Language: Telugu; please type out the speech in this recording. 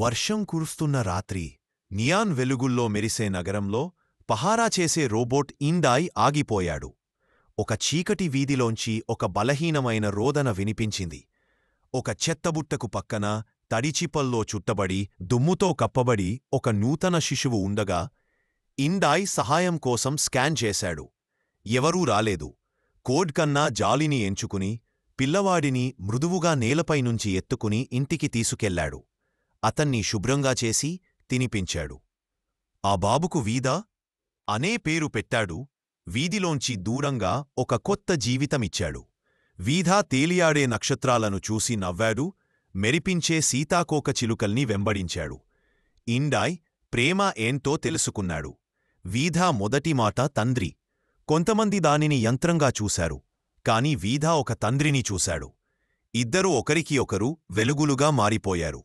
వర్షం కురుస్తున్న రాత్రి నియాన్ వెలుగుల్లో మెరిసే నగరంలో పహారా చేసే రోబోట్ ఇండాయ్ ఆగిపోయాడు. ఒక చీకటి వీధిలోంచి ఒక బలహీనమైన రోదన వినిపించింది. ఒక చెత్తబుట్టకు పక్కన తడిచిపల్లో చుట్టబడి దుమ్ముతో కప్పబడి ఒక నూతన శిశువు ఉండగా ఇండాయ్ సహాయం కోసం స్కాన్ చేశాడు. ఎవరూ రాలేదు. కోడ్ కన్నా జాలిని ఎంచుకుని పిల్లవాడిని మృదువుగా నేలపైనుంచి ఎత్తుకుని ఇంటికి తీసుకెళ్లాడు. అతన్ని శుభ్రంగా చేసి తినిపించాడు. ఆ బాబుకు వీదా అనే పేరు పెట్టాడు. వీధిలోంచి దూరంగా ఒక కొత్త జీవితమిచ్చాడు. వీధా తేలియాడే నక్షత్రాలను చూసి నవ్వాడు. మెరిపించే సీతాకోక చిలుకల్ని వెంబడించాడు. ఇండాయ్ ప్రేమ ఏంటో తెలుసుకున్నాడు. వీధా మొదటి మాట తండ్రి. కొంతమంది దానిని యంత్రంగా చూశారు. కాని వీధా ఒక తండ్రిని చూశాడు. ఇద్దరూ ఒకరికి ఒకరు వెలుగులుగా మారిపోయారు.